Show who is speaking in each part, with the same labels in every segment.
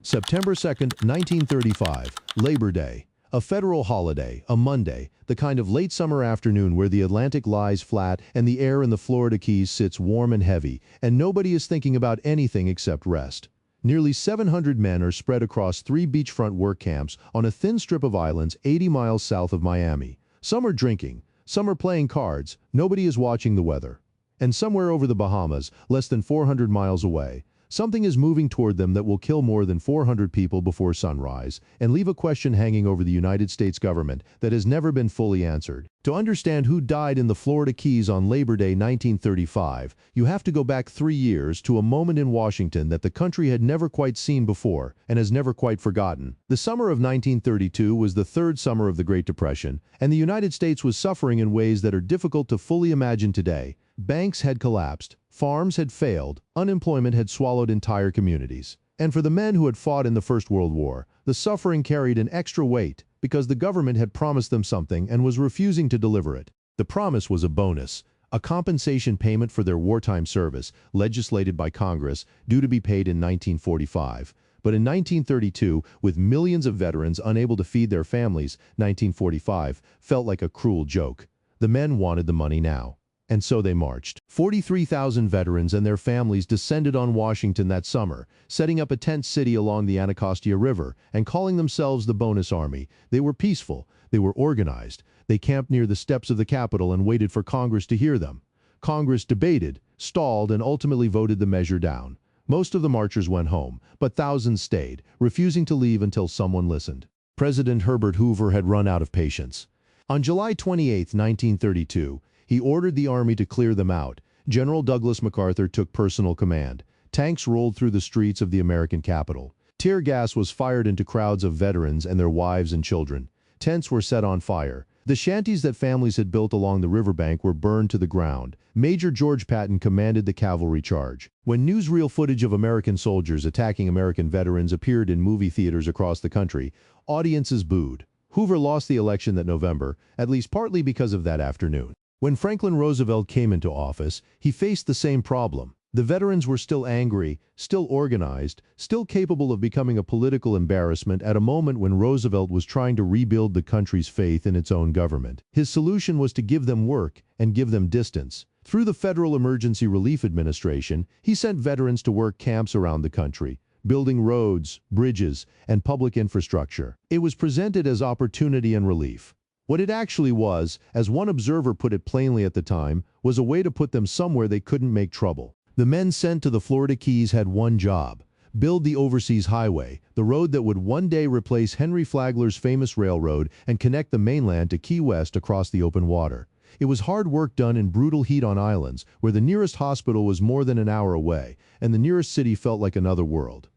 Speaker 1: September 2nd, 1935, Labor Day. A federal holiday, a Monday, the kind of late summer afternoon where the Atlantic lies flat and the air in the Florida Keys sits warm and heavy, and nobody is thinking about anything except rest. Nearly 700 men are spread across 3 beachfront work camps on a thin strip of islands 80 miles south of Miami. Some are drinking, some are playing cards, nobody is watching the weather. And somewhere over the Bahamas, less than 400 miles away, something is moving toward them that will kill more than 400 people before sunrise and leave a question hanging over the United States government that has never been fully answered. To understand who died in the Florida Keys on Labor Day 1935, you have to go back 3 years to a moment in Washington that the country had never quite seen before and has never quite forgotten. The summer of 1932 was the third summer of the Great Depression, and the United States was suffering in ways that are difficult to fully imagine today. Banks had collapsed, farms had failed, unemployment had swallowed entire communities. And for the men who had fought in the First World War, the suffering carried an extra weight because the government had promised them something and was refusing to deliver it. The promise was a bonus, a compensation payment for their wartime service, legislated by Congress, due to be paid in 1945. But in 1932, with millions of veterans unable to feed their families, 1945 felt like a cruel joke. The men wanted the money now. And so they marched. 43,000 veterans and their families descended on Washington that summer, setting up a tent city along the Anacostia River and calling themselves the Bonus Army. They were peaceful. They were organized. They camped near the steps of the Capitol and waited for Congress to hear them. Congress debated, stalled, and ultimately voted the measure down. Most of the marchers went home, but thousands stayed, refusing to leave until someone listened. President Herbert Hoover had run out of patience. On July 28, 1932, he ordered the army to clear them out. General Douglas MacArthur took personal command. Tanks rolled through the streets of the American capital. Tear gas was fired into crowds of veterans and their wives and children. Tents were set on fire. The shanties that families had built along the riverbank were burned to the ground. Major George Patton commanded the cavalry charge. When newsreel footage of American soldiers attacking American veterans appeared in movie theaters across the country, audiences booed. Hoover lost the election that November, at least partly because of that afternoon. When Franklin Roosevelt came into office, he faced the same problem. The veterans were still angry, still organized, still capable of becoming a political embarrassment at a moment when Roosevelt was trying to rebuild the country's faith in its own government. His solution was to give them work and give them distance. Through the Federal Emergency Relief Administration, he sent veterans to work camps around the country, building roads, bridges, and public infrastructure. It was presented as opportunity and relief. What it actually was, as one observer put it plainly at the time, was a way to put them somewhere they couldn't make trouble. The men sent to the Florida Keys had one job: build the Overseas Highway, the road that would one day replace Henry Flagler's famous railroad and connect the mainland to Key West across the open water. It was hard work done in brutal heat on islands, where the nearest hospital was more than an hour away, and the nearest city felt like another world.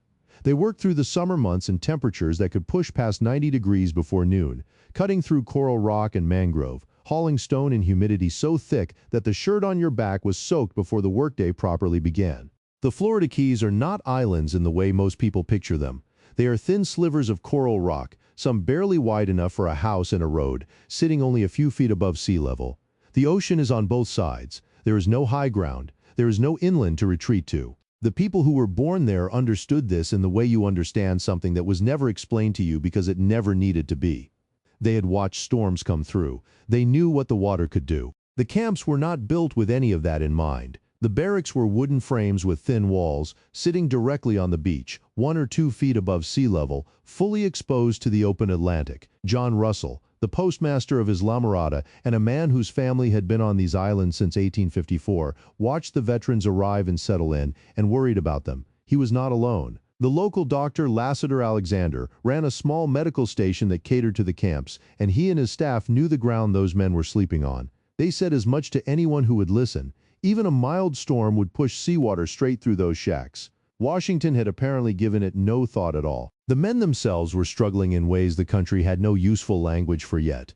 Speaker 1: They worked through the summer months in temperatures that could push past 90 degrees before noon, cutting through coral rock and mangrove, hauling stone in humidity so thick that the shirt on your back was soaked before the workday properly began. The Florida Keys are not islands in the way most people picture them. They are thin slivers of coral rock, some barely wide enough for a house and a road, sitting only a few feet above sea level. The ocean is on both sides. There is no high ground. There is no inland to retreat to. The people who were born there understood this in the way you understand something that was never explained to you because it never needed to be. They had watched storms come through. They knew what the water could do. The camps were not built with any of that in mind. The barracks were wooden frames with thin walls, sitting directly on the beach, 1 or 2 feet above sea level, fully exposed to the open Atlantic. John Russell, the postmaster of Islamorada and a man whose family had been on these islands since 1854, watched the veterans arrive and settle in and worried about them. He was not alone. The local doctor, Lassiter Alexander, ran a small medical station that catered to the camps, and he and his staff knew the ground those men were sleeping on. They said as much to anyone who would listen. Even a mild storm would push seawater straight through those shacks. Washington had apparently given it no thought at all. The men themselves were struggling in ways the country had no useful language for yet.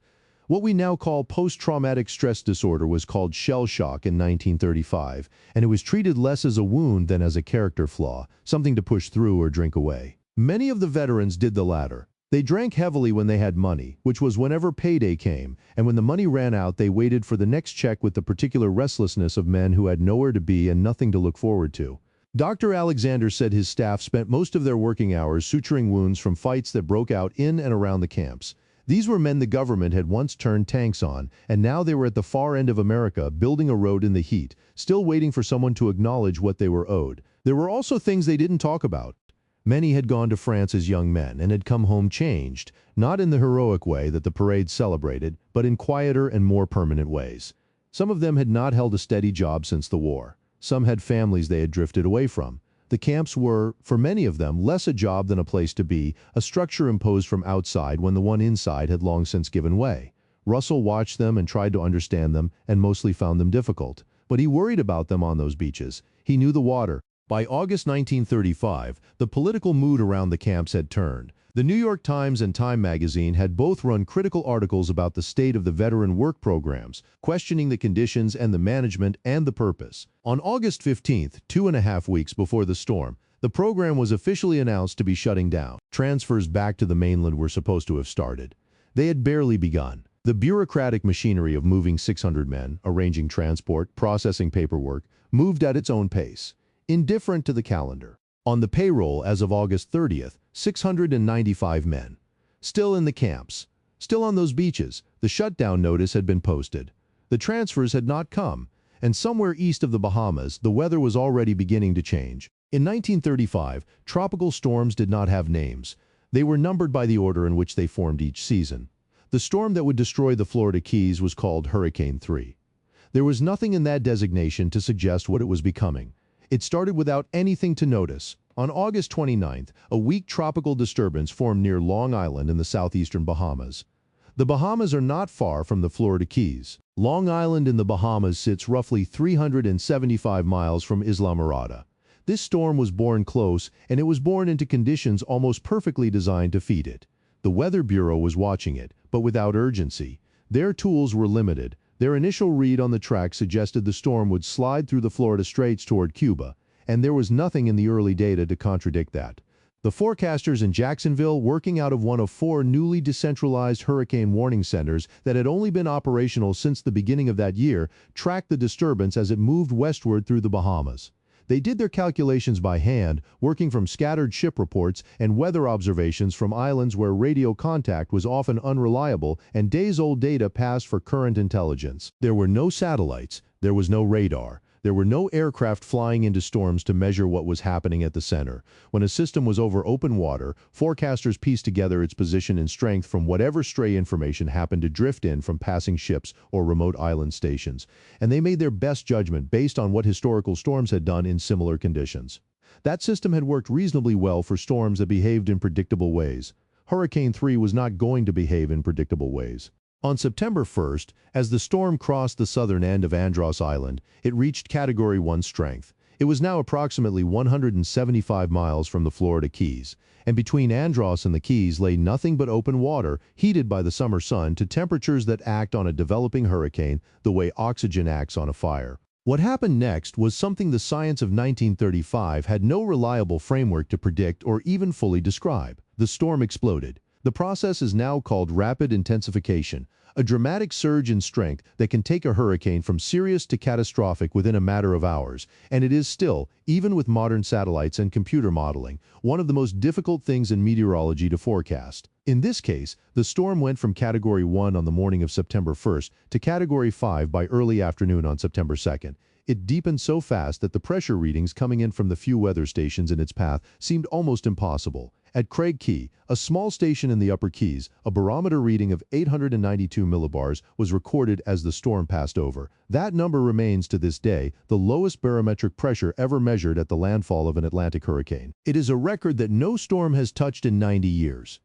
Speaker 1: What we now call post-traumatic stress disorder was called shell shock in 1935, and it was treated less as a wound than as a character flaw, something to push through or drink away. Many of the veterans did the latter. They drank heavily when they had money, which was whenever payday came, and when the money ran out they waited for the next check with the particular restlessness of men who had nowhere to be and nothing to look forward to. Dr. Alexander said his staff spent most of their working hours suturing wounds from fights that broke out in and around the camps. These were men the government had once turned tanks on, and now they were at the far end of America building a road in the heat, still waiting for someone to acknowledge what they were owed. There were also things they didn't talk about. Many had gone to France as young men and had come home changed, not in the heroic way that the parade celebrated, but in quieter and more permanent ways. Some of them had not held a steady job since the war. Some had families they had drifted away from. The camps were, for many of them, less a job than a place to be, a structure imposed from outside when the one inside had long since given way. Russell watched them and tried to understand them, and mostly found them difficult. But he worried about them on those beaches. He knew the water. By August 1935, the political mood around the camps had turned. The New York Times and Time magazine had both run critical articles about the state of the veteran work programs, questioning the conditions and the management and the purpose. On August 15th, 2.5 weeks before the storm, the program was officially announced to be shutting down. Transfers back to the mainland were supposed to have started. They had barely begun. The bureaucratic machinery of moving 600 men, arranging transport, processing paperwork, moved at its own pace, indifferent to the calendar. On the payroll as of August 30th, 695 men. Still in the camps. Still on those beaches. The shutdown notice had been posted. The transfers had not come. And somewhere east of the Bahamas, the weather was already beginning to change. In 1935, tropical storms did not have names. They were numbered by the order in which they formed each season. The storm that would destroy the Florida Keys was called Hurricane 3. There was nothing in that designation to suggest what it was becoming. It started without anything to notice. On August 29th, a weak tropical disturbance formed near Long Island in the southeastern Bahamas. The Bahamas are not far from the Florida Keys. Long Island in the Bahamas sits roughly 375 miles from Islamorada. This storm was born close, and it was born into conditions almost perfectly designed to feed it. The Weather Bureau was watching it, but without urgency. Their tools were limited. Their initial read on the track suggested the storm would slide through the Florida Straits toward Cuba, and there was nothing in the early data to contradict that. The forecasters in Jacksonville, working out of one of 4 newly decentralized hurricane warning centers that had only been operational since the beginning of that year, tracked the disturbance as it moved westward through the Bahamas. They did their calculations by hand, working from scattered ship reports and weather observations from islands where radio contact was often unreliable and days-old data passed for current intelligence. There were no satellites, there was no radar. There were no aircraft flying into storms to measure what was happening at the center. When a system was over open water, forecasters pieced together its position and strength from whatever stray information happened to drift in from passing ships or remote island stations, and they made their best judgment based on what historical storms had done in similar conditions. That system had worked reasonably well for storms that behaved in predictable ways. Hurricane 3 was not going to behave in predictable ways. On September 1st, as the storm crossed the southern end of Andros Island, it reached Category 1 strength. It was now approximately 175 miles from the Florida Keys, and between Andros and the Keys lay nothing but open water, heated by the summer sun to temperatures that act on a developing hurricane the way oxygen acts on a fire. What happened next was something the science of 1935 had no reliable framework to predict or even fully describe. The storm exploded. The process is now called rapid intensification, a dramatic surge in strength that can take a hurricane from serious to catastrophic within a matter of hours, and it is still, even with modern satellites and computer modeling, one of the most difficult things in meteorology to forecast. In this case, the storm went from Category 1 on the morning of September 1st to Category 5 by early afternoon on September 2nd. It deepened so fast that the pressure readings coming in from the few weather stations in its path seemed almost impossible. At Craig Key, a small station in the Upper Keys, a barometer reading of 892 millibars was recorded as the storm passed over. That number remains to this day the lowest barometric pressure ever measured at the landfall of an Atlantic hurricane. It is a record that no storm has touched in 90 years.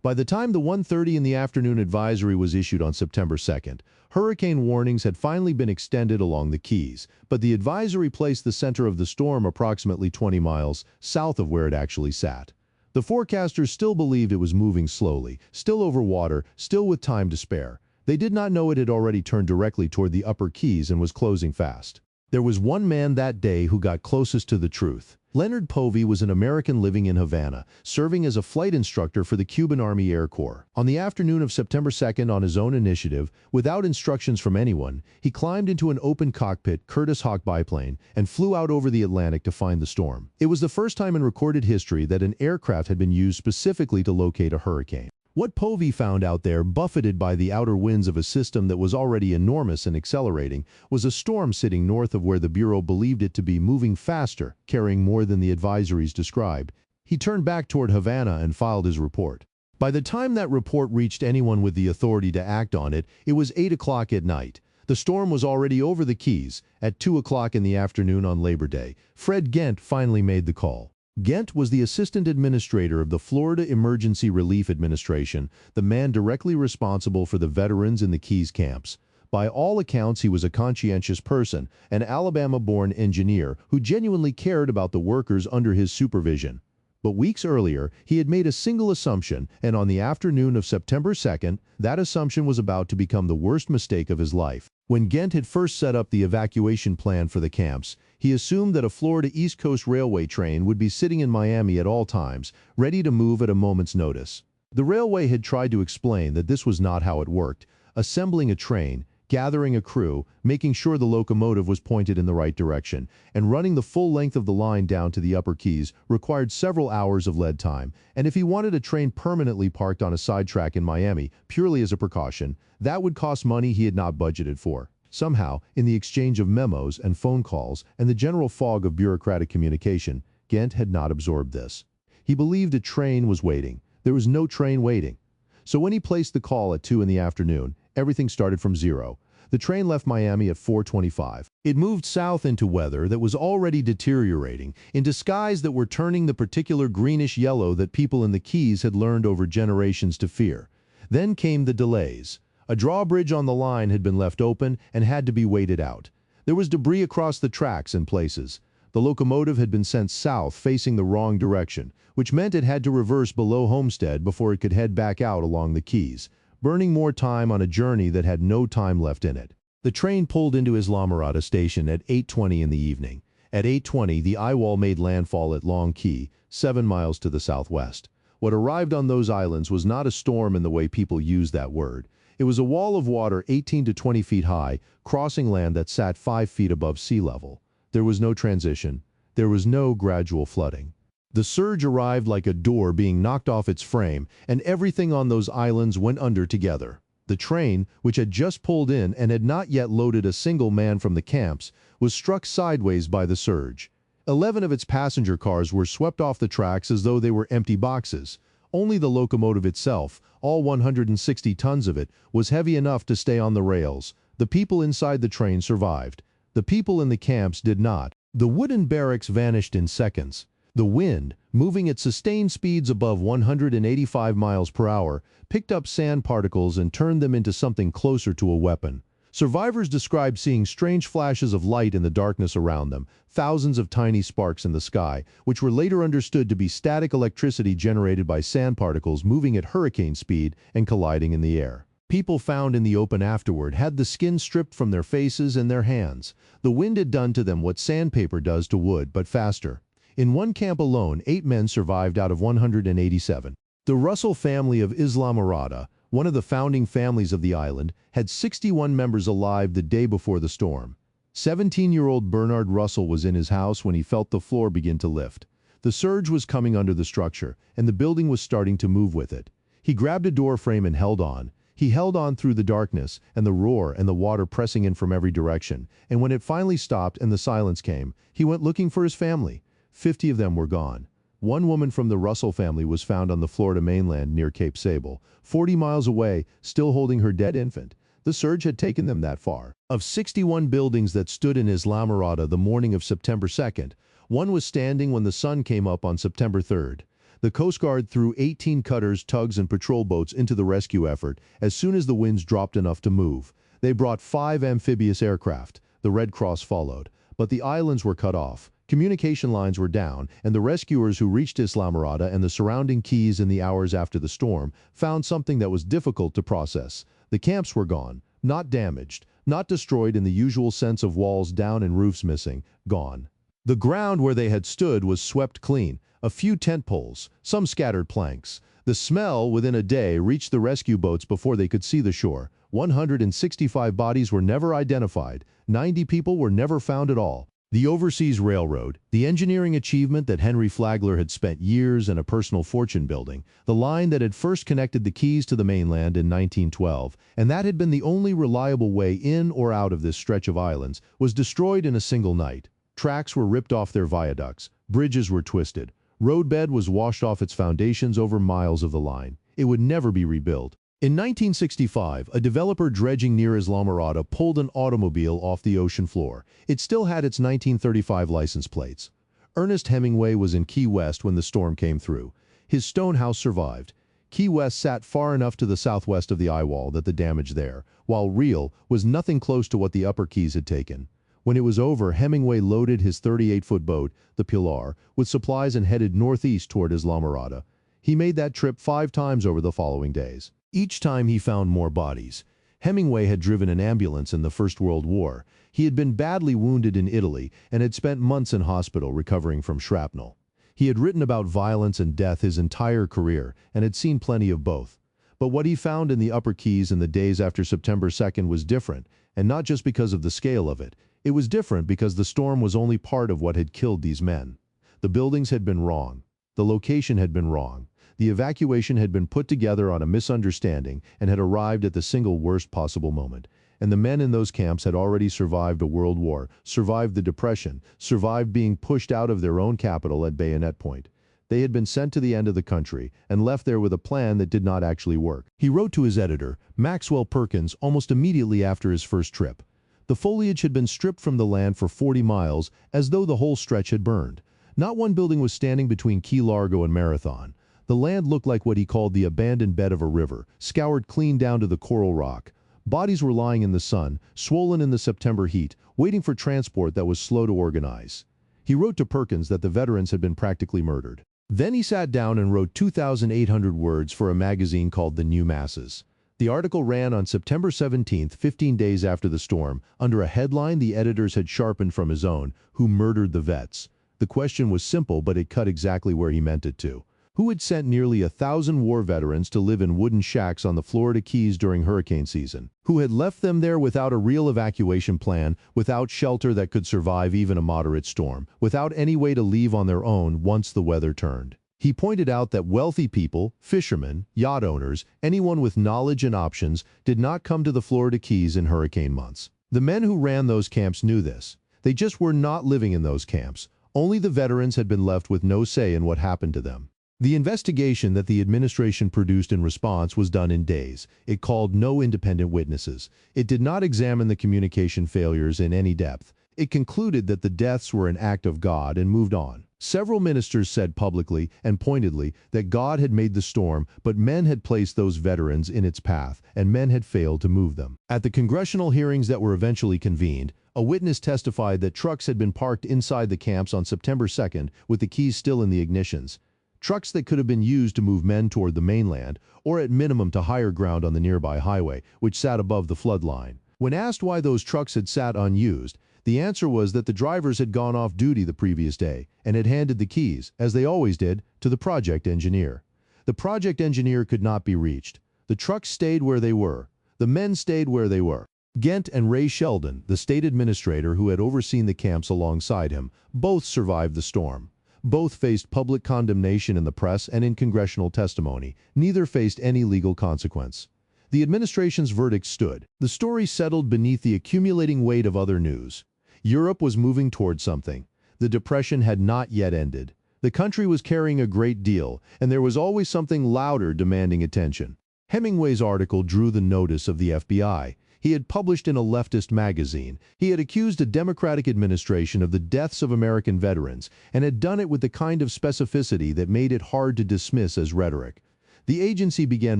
Speaker 1: By the time the 1:30 in the afternoon advisory was issued on September 2nd, hurricane warnings had finally been extended along the Keys, but the advisory placed the center of the storm approximately 20 miles south of where it actually sat. The forecasters still believed it was moving slowly, still over water, still with time to spare. They did not know it had already turned directly toward the Upper Keys and was closing fast. There was one man that day who got closest to the truth. Leonard Povey was an American living in Havana, serving as a flight instructor for the Cuban Army Air Corps. On the afternoon of September 2nd, on his own initiative, without instructions from anyone, he climbed into an open cockpit Curtiss Hawk biplane and flew out over the Atlantic to find the storm. It was the first time in recorded history that an aircraft had been used specifically to locate a hurricane. What Povey found out there, buffeted by the outer winds of a system that was already enormous and accelerating, was a storm sitting north of where the Bureau believed it to be, moving faster, carrying more than the advisories described. He turned back toward Havana and filed his report. By the time that report reached anyone with the authority to act on it, it was 8 o'clock at night. The storm was already over the Keys. At 2 o'clock in the afternoon on Labor Day, Fred Ghent finally made the call. Ghent was the assistant administrator of the Florida Emergency Relief Administration, the man directly responsible for the veterans in the Keys camps. By all accounts, he was a conscientious person, an Alabama-born engineer who genuinely cared about the workers under his supervision. But weeks earlier, he had made a single assumption, and on the afternoon of September 2nd, that assumption was about to become the worst mistake of his life. When Ghent had first set up the evacuation plan for the camps, he assumed that a Florida East Coast Railway train would be sitting in Miami at all times, ready to move at a moment's notice. The railway had tried to explain that this was not how it worked. Assembling a train, gathering a crew, making sure the locomotive was pointed in the right direction, and running the full length of the line down to the upper Keys required several hours of lead time, and if he wanted a train permanently parked on a sidetrack in Miami, purely as a precaution, that would cost money he had not budgeted for. Somehow, in the exchange of memos and phone calls and the general fog of bureaucratic communication, Ghent had not absorbed this. He believed a train was waiting. There was no train waiting. So when he placed the call at 2 in the afternoon, everything started from zero. The train left Miami at 4:25. It moved south into weather that was already deteriorating, into skies that were turning the particular greenish-yellow that people in the Keys had learned over generations to fear. Then came the delays. A drawbridge on the line had been left open and had to be waited out. There was debris across the tracks in places. The locomotive had been sent south facing the wrong direction, which meant it had to reverse below Homestead before it could head back out along the Keys, burning more time on a journey that had no time left in it. The train pulled into Islamorada station at 8:20 in the evening. At 8:20, the eyewall made landfall at Long Key, 7 miles to the southwest. What arrived on those islands was not a storm in the way people use that word. It was a wall of water 18 to 20 feet high, crossing land that sat 5 feet above sea level. There was no transition. There was no gradual flooding. The surge arrived like a door being knocked off its frame, and everything on those islands went under together. The train, which had just pulled in and had not yet loaded a single man from the camps, was struck sideways by the surge. 11 of its passenger cars were swept off the tracks as though they were empty boxes. Only the locomotive itself, all 160 tons of it, was heavy enough to stay on the rails. The people inside the train survived. The people in the camps did not. The wooden barracks vanished in seconds. The wind, moving at sustained speeds above 185 miles per hour, picked up sand particles and turned them into something closer to a weapon. Survivors described seeing strange flashes of light in the darkness around them, thousands of tiny sparks in the sky, which were later understood to be static electricity generated by sand particles moving at hurricane speed and colliding in the air. People found in the open afterward had the skin stripped from their faces and their hands. The wind had done to them what sandpaper does to wood, but faster. In one camp alone, 8 men survived out of 187. The Russell family of Islamorada, one of the founding families of the island, had 61 members alive the day before the storm. 17-year-old Bernard Russell was in his house when he felt the floor begin to lift. The surge was coming under the structure, and the building was starting to move with it. He grabbed a door frame and held on. He held on through the darkness and the roar and the water pressing in from every direction, and when it finally stopped and the silence came, he went looking for his family. 50 of them were gone. One woman from the Russell family was found on the Florida mainland near Cape Sable, 40 miles away, still holding her dead infant. The surge had taken them that far. Of 61 buildings that stood in Islamorada the morning of September 2nd, one was standing when the sun came up on September 3rd. The Coast Guard threw 18 cutters, tugs, and patrol boats into the rescue effort as soon as the winds dropped enough to move. They brought 5 amphibious aircraft. The Red Cross followed. But the islands were cut off. Communication lines were down, and the rescuers who reached Islamorada and the surrounding keys in the hours after the storm found something that was difficult to process. The camps were gone, not damaged, not destroyed in the usual sense of walls down and roofs missing, gone. The ground where they had stood was swept clean, a few tent poles, some scattered planks. The smell within a day reached the rescue boats before they could see the shore. 165 bodies were never identified, 90 people were never found at all. The Overseas Railroad, the engineering achievement that Henry Flagler had spent years and a personal fortune building, the line that had first connected the Keys to the mainland in 1912, and that had been the only reliable way in or out of this stretch of islands, was destroyed in a single night. Tracks were ripped off their viaducts, bridges were twisted, roadbed was washed off its foundations over miles of the line. It would never be rebuilt. In 1965, a developer dredging near Islamorada pulled an automobile off the ocean floor. It still had its 1935 license plates. Ernest Hemingway was in Key West when the storm came through. His stone house survived. Key West sat far enough to the southwest of the eye wall that the damage there, while real, was nothing close to what the Upper Keys had taken. When it was over, Hemingway loaded his 38-foot boat, the Pilar, with supplies and headed northeast toward Islamorada. He made that trip 5 times over the following days. Each time he found more bodies. Hemingway had driven an ambulance in the First World War. He had been badly wounded in Italy and had spent months in hospital recovering from shrapnel. He had written about violence and death his entire career and had seen plenty of both. But what he found in the Upper Keys in the days after September 2nd was different, and not just because of the scale of it. It was different because the storm was only part of what had killed these men. The buildings had been wrong. The location had been wrong. The evacuation had been put together on a misunderstanding and had arrived at the single worst possible moment. And the men in those camps had already survived a world war, survived the Depression, survived being pushed out of their own capital at bayonet point. They had been sent to the end of the country and left there with a plan that did not actually work. He wrote to his editor, Maxwell Perkins, almost immediately after his first trip. The foliage had been stripped from the land for 40 miles, as though the whole stretch had burned. Not one building was standing between Key Largo and Marathon. The land looked like what he called the abandoned bed of a river, scoured clean down to the coral rock. Bodies were lying in the sun, swollen in the September heat, waiting for transport that was slow to organize. He wrote to Perkins that the veterans had been practically murdered. Then he sat down and wrote 2,800 words for a magazine called The New Masses. The article ran on September 17th, 15 days after the storm, under a headline the editors had sharpened from his own, "Who Murdered the Vets?" The question was simple, but it cut exactly where he meant it to. Who had sent nearly 1,000 war veterans to live in wooden shacks on the Florida Keys during hurricane season? Who had left them there without a real evacuation plan, without shelter that could survive even a moderate storm, without any way to leave on their own once the weather turned? He pointed out that wealthy people, fishermen, yacht owners, anyone with knowledge and options, did not come to the Florida Keys in hurricane months. The men who ran those camps knew this. They just were not living in those camps. Only the veterans had been left with no say in what happened to them. The investigation that the administration produced in response was done in days. It called no independent witnesses. It did not examine the communication failures in any depth. It concluded that the deaths were an act of God and moved on. Several ministers said publicly and pointedly that God had made the storm, but men had placed those veterans in its path, and men had failed to move them. At the congressional hearings that were eventually convened, a witness testified that trucks had been parked inside the camps on September 2nd with the keys still in the ignitions. Trucks that could have been used to move men toward the mainland, or at minimum to higher ground on the nearby highway, which sat above the flood line. When asked why those trucks had sat unused, the answer was that the drivers had gone off duty the previous day and had handed the keys, as they always did, to the project engineer. The project engineer could not be reached. The trucks stayed where they were. The men stayed where they were. Ghent and Ray Sheldon, the state administrator who had overseen the camps alongside him, both survived the storm. Both faced public condemnation in the press and in congressional testimony. Neither faced any legal consequence. The administration's verdict stood. The story settled beneath the accumulating weight of other news. Europe was moving toward something. The Depression had not yet ended. The country was carrying a great deal, and there was always something louder demanding attention. Hemingway's article drew the notice of the FBI. He had published in a leftist magazine. He had accused a Democratic administration of the deaths of American veterans, and had done it with the kind of specificity that made it hard to dismiss as rhetoric. The agency began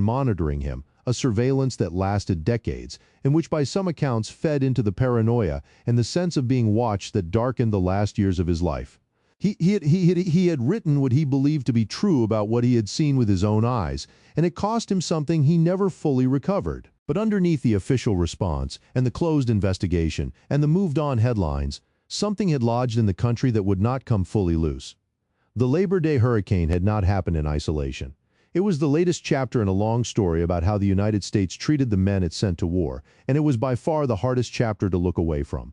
Speaker 1: monitoring him, a surveillance that lasted decades, and which by some accounts fed into the paranoia and the sense of being watched that darkened the last years of his life. He had written what he believed to be true about what he had seen with his own eyes, and it cost him something he never fully recovered. But underneath the official response, and the closed investigation, and the moved-on headlines, something had lodged in the country that would not come fully loose. The Labor Day hurricane had not happened in isolation. It was the latest chapter in a long story about how the United States treated the men it sent to war, and it was by far the hardest chapter to look away from.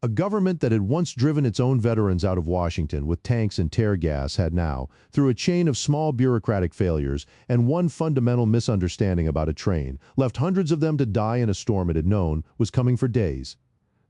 Speaker 1: A government that had once driven its own veterans out of Washington with tanks and tear gas had now, through a chain of small bureaucratic failures and one fundamental misunderstanding about a train, left hundreds of them to die in a storm it had known was coming for days.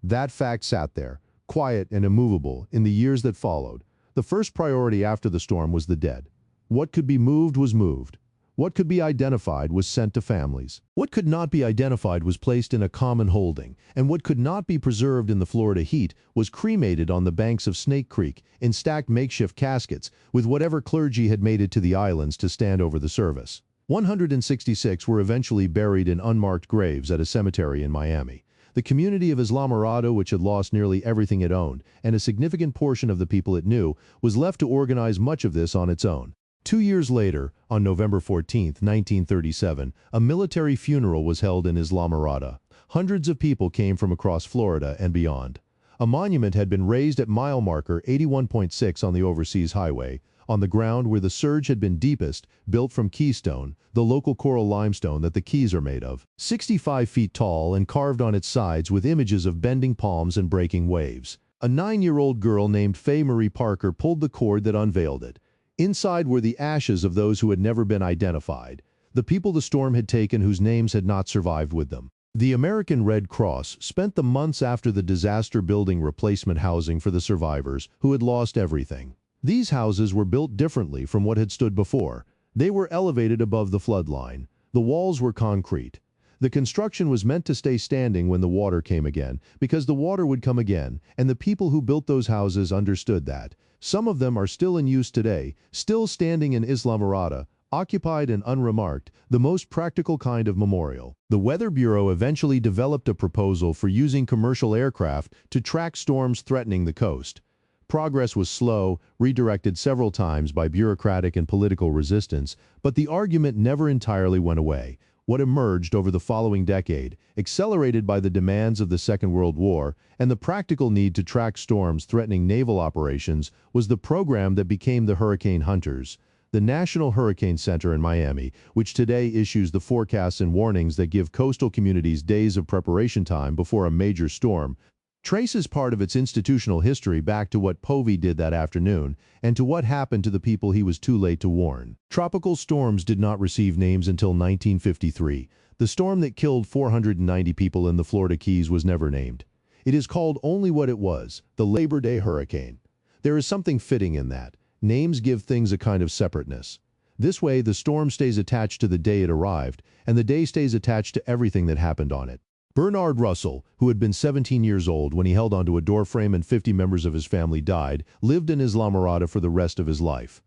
Speaker 1: That fact sat there, quiet and immovable, in the years that followed. The first priority after the storm was the dead. What could be moved was moved. What could be identified was sent to families. What could not be identified was placed in a common holding, and what could not be preserved in the Florida heat was cremated on the banks of Snake Creek in stacked makeshift caskets with whatever clergy had made it to the islands to stand over the service. 166 were eventually buried in unmarked graves at a cemetery in Miami. The community of Islamorada, which had lost nearly everything it owned, and a significant portion of the people it knew, was left to organize much of this on its own. 2 years later, on November 14, 1937, a military funeral was held in Islamorada. Hundreds of people came from across Florida and beyond. A monument had been raised at mile marker 81.6 on the overseas highway, on the ground where the surge had been deepest, built from keystone, the local coral limestone that the keys are made of. 65 feet tall and carved on its sides with images of bending palms and breaking waves. A 9-year-old girl named Faye Marie Parker pulled the cord that unveiled it. Inside were the ashes of those who had never been identified, the people the storm had taken whose names had not survived with them. The American Red Cross spent the months after the disaster building replacement housing for the survivors who had lost everything. These houses were built differently from what had stood before. They were elevated above the flood line. The walls were concrete. The construction was meant to stay standing when the water came again, because the water would come again, and the people who built those houses understood that. Some of them are still in use today, still standing in Islamorada, occupied and unremarked, the most practical kind of memorial. The Weather Bureau eventually developed a proposal for using commercial aircraft to track storms threatening the coast. Progress was slow, redirected several times by bureaucratic and political resistance, but the argument never entirely went away. What emerged over the following decade, accelerated by the demands of the Second World War and the practical need to track storms threatening naval operations, was the program that became the Hurricane Hunters. The National Hurricane Center in Miami, which today issues the forecasts and warnings that give coastal communities days of preparation time before a major storm, traces part of its institutional history back to what Povey did that afternoon and to what happened to the people he was too late to warn. Tropical storms did not receive names until 1953. The storm that killed 490 people in the Florida Keys was never named. It is called only what it was, the Labor Day hurricane. There is something fitting in that. Names give things a kind of separateness. This way, the storm stays attached to the day it arrived, and the day stays attached to everything that happened on it. Bernard Russell, who had been 17 years old when he held onto a doorframe and 50 members of his family died, lived in Islamorada for the rest of his life.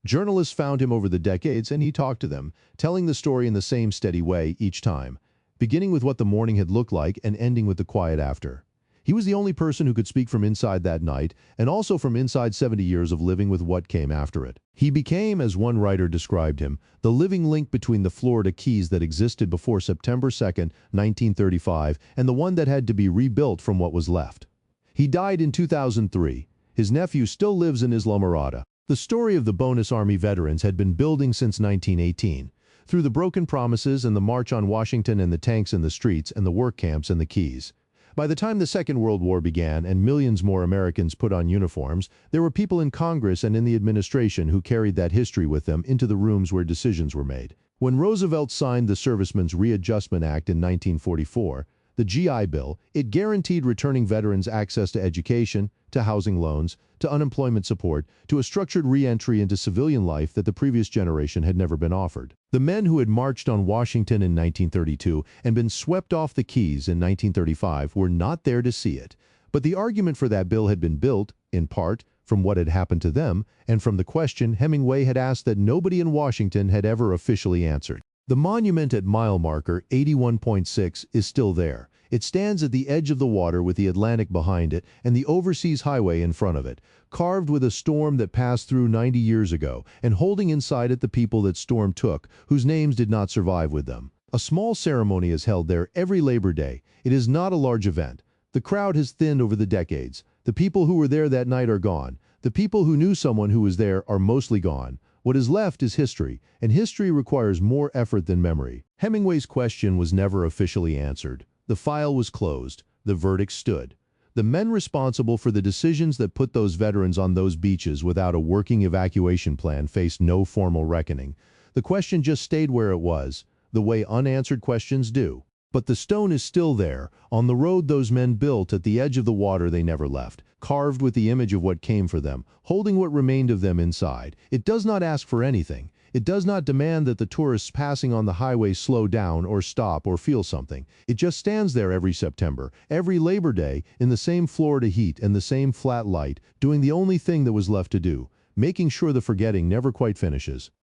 Speaker 1: Journalists found him over the decades and he talked to them, telling the story in the same steady way each time, beginning with what the morning had looked like and ending with the quiet after. He was the only person who could speak from inside that night and also from inside 70 years of living with what came after it. He became, as one writer described him, the living link between the Florida Keys that existed before September 2, 1935, and the one that had to be rebuilt from what was left. He died in 2003. His nephew still lives in Islamorada. The story of the Bonus Army veterans had been building since 1918, through the broken promises and the March on Washington and the tanks in the streets and the work camps in the Keys. By the time the Second World War began and millions more Americans put on uniforms, there were people in Congress and in the administration who carried that history with them into the rooms where decisions were made. When Roosevelt signed the Servicemen's Readjustment Act in 1944, the GI Bill, it guaranteed returning veterans access to education, to housing loans, to unemployment support, to a structured re-entry into civilian life that the previous generation had never been offered. The men who had marched on Washington in 1932 and been swept off the Keys in 1935 were not there to see it. But the argument for that bill had been built, in part, from what had happened to them and from the question Hemingway had asked that nobody in Washington had ever officially answered. The monument at mile marker 81.6 is still there. It stands at the edge of the water with the Atlantic behind it and the overseas highway in front of it, carved with a storm that passed through 90 years ago, and holding inside it the people that storm took, whose names did not survive with them. A small ceremony is held there every Labor Day. It is not a large event. The crowd has thinned over the decades. The people who were there that night are gone. The people who knew someone who was there are mostly gone. What is left is history, and history requires more effort than memory. Hemingway's question was never officially answered. The file was closed. The verdict stood. The men responsible for the decisions that put those veterans on those beaches without a working evacuation plan faced no formal reckoning. The question just stayed where it was, the way unanswered questions do. But the stone is still there, on the road those men built at the edge of the water they never left, carved with the image of what came for them, holding what remained of them inside. It does not ask for anything. It does not demand that the tourists passing on the highway slow down or stop or feel something. It just stands there every September, every Labor Day, in the same Florida heat and the same flat light, doing the only thing that was left to do, making sure the forgetting never quite finishes.